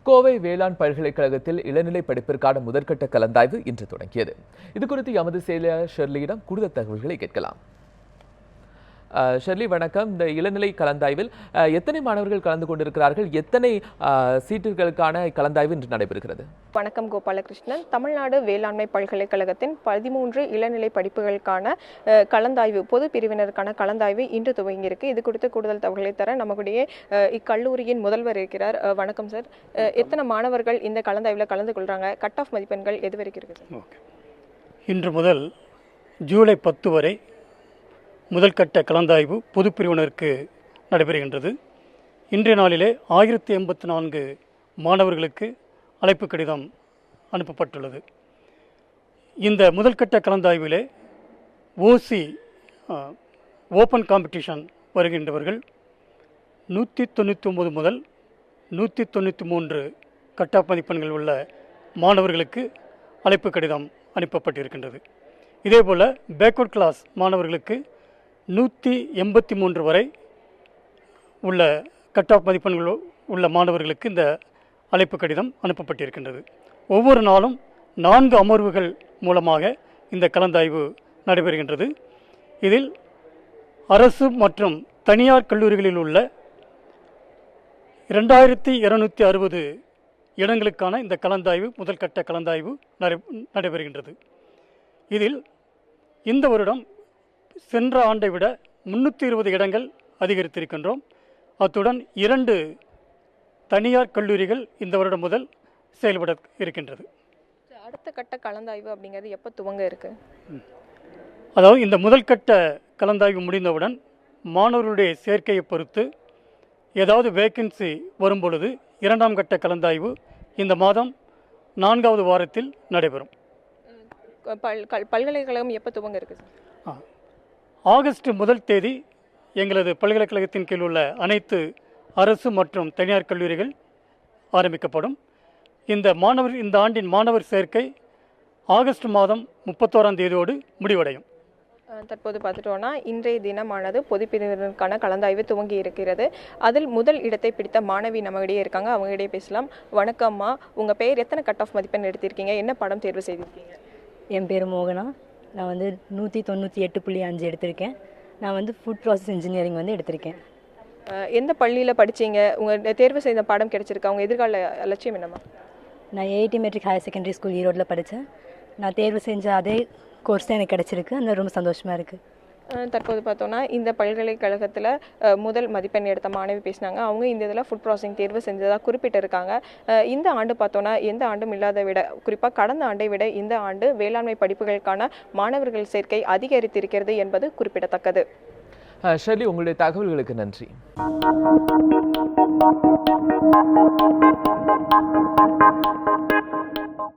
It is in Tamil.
கோவை வேளாண் பல்கலைக்கழகத்தில் இளநிலை படிப்பிற்கான முதற்கட்ட கலந்தாய்வு இன்று தொடங்கியது. இதுகுறித்து எமது செய்தியாளர் ஷெர்லியிடம் கூடுதல் தகவல்களை கேட்கலாம். ஷெர்லி, வணக்கம். இந்த இளநிலை கலந்தாய்வில் எத்தனை மாணவர்கள் கலந்து கொண்டிருக்கிறார்கள்? எத்தனை சீட்டுகளுக்கான கலந்தாய்வு இன்று நடைபெறுகிறது? வணக்கம் கோபாலகிருஷ்ணன். தமிழ்நாடு வேளாண்மை பல்கலைக்கழகத்தின் 13 இளநிலை படிப்புகளுக்கான கலந்தாய்வு, பொது பிரிவினருக்கான கலந்தாய்வு இன்று துவங்கியிருக்கு. இது குறித்து கூடுதல் தகவல்களை தர நம்முடைய இக்கல்லூரியின் முதல்வர் இருக்கிறார். வணக்கம் சார். எத்தனை மாணவர்கள் இந்த கலந்தாய்வில் கலந்து கொள்றாங்க? கட் ஆஃப் மதிப்பெண்கள் எது வரைக்கும் இருக்குது? இன்று முதல் ஜூலை 10 வரை முதல்கட்ட கலந்தாய்வு பொது பிரிவினருக்கு நடைபெறுகின்றது. இன்றைய நாளிலே 1084 மாணவர்களுக்கு அழைப்பு கடிதம் அனுப்பப்பட்டுள்ளது. இந்த முதல்கட்ட கலந்தாய்விலே ஓசி ஓப்பன் காம்படிஷன் வருகின்றவர்கள் 199 முதல் 193 கட் ஆஃப் மதிப்பெண்கள் உள்ள மாணவர்களுக்கு அழைப்பு கடிதம் அனுப்பப்பட்டிருக்கின்றது. இதேபோல் பேக்வர்ட் கிளாஸ் மாணவர்களுக்கு 183 வரை உள்ள கட் ஆஃப் மதிப்பெண்கள் உள்ள மாணவர்களுக்கு இந்த அழைப்பு கடிதம் அனுப்பப்பட்டிருக்கின்றது. ஒவ்வொரு நாளும் 4 அமர்வுகள் மூலமாக இந்த கலந்தாய்வு நடைபெறுகின்றது. இதில் அரசு மற்றும் தனியார் கல்லூரிகளில் உள்ள 2260 இடங்களுக்கான இந்த கலந்தாய்வு முதல்கட்ட கலந்தாய்வு நடைபெறுகின்றது. இதில் இந்த வருடம் சென்ற ஆண்டை விட 320 இடங்கள் அதிகரித்திருக்கின்றோம். அத்துடன் 2 தனியார் கல்லூரிகள் இந்த வருடம் முதல் செயல்பட இருக்கின்றது. அடுத்த கட்ட கலந்தாய்வு அப்படிங்கிறது எப்போ துவங்க இருக்கு? அதாவது இந்த முதல்கட்ட கலந்தாய்வு முடிந்தவுடன் மாணவர்களுடைய சேர்க்கையை பொறுத்து ஏதாவது வேக்கன்சி வரும்பொழுது 2ஆம் கட்ட கலந்தாய்வு இந்த மாதம் 4வது வாரத்தில் நடைபெறும். பல்கலைக்கழகம் எப்போ துவங்க இருக்கு? ஆகஸ்ட் 1 தேதி எங்களது பல்கலைக்கழகத்தின் கீழ் உள்ள அனைத்து அரசு மற்றும் தனியார் கல்லூரிகள் ஆரம்பிக்கப்படும். இந்த ஆண்டின் மாணவர் சேர்க்கை ஆகஸ்ட் மாதம் 31ஆம் தேதியோடு முடிவடையும். தற்போது பார்த்துட்டோன்னா இன்றைய தினமானது பொது பிரிவினருக்கான கலந்தாய்வு துவங்கி இருக்கிறது. அதில் முதல் இடத்தை பிடித்த மாணவி நம்மகிடையே இருக்காங்க. அவங்ககிட்டயே பேசலாம். வணக்கம்மா, உங்கள் பெயர், எத்தனை கட் ஆஃப் மதிப்பெண் எடுத்திருக்கீங்க, என்ன பாடம் தேர்வு செய்திருக்கீங்க? என் பேர் மோகனா. நான் 198.5 எடுத்திருக்கேன். நான் ஃபுட் ப்ராசஸ் இன்ஜினியரிங் எடுத்திருக்கேன். எந்த பள்ளியில் படித்தீங்க? உங்கள் தேர்வு செய்த பாடம் கிடைச்சிருக்கா? உங்கள் எதிர்கால லட்சியம் என்னம்மா? நான் A I T matric higher secondary school ஈரோட்டில் படித்தேன். நான் தேர்வு செஞ்ச அதே கோர்ஸ் தான் எனக்கு கிடச்சிருக்கு. அது ரொம்ப சந்தோஷமாக இருக்குது. தற்போது பார்த்தோன்னா இந்த பல்கலைக்கழகத்தில் முதல் மதிப்பெண் எடுத்த மாணவி பேசினாங்க. அவங்க இந்த இதில் ஃபுட் ப்ராசஸிங் தேர்வு செஞ்சதாக குறிப்பிட்டிருக்காங்க. இந்த ஆண்டு பார்த்தோன்னா எந்த ஆண்டும் இல்லாத விட, குறிப்பாக கடந்த ஆண்டை விட இந்த ஆண்டு வேளாண்மை படிப்புகளுக்கான மாணவர்கள் சேர்க்கை அதிகரித்திருக்கிறது என்பது குறிப்பிடத்தக்கது. ஷெர்லி, உங்களுடைய தகவல்களுக்கு நன்றி.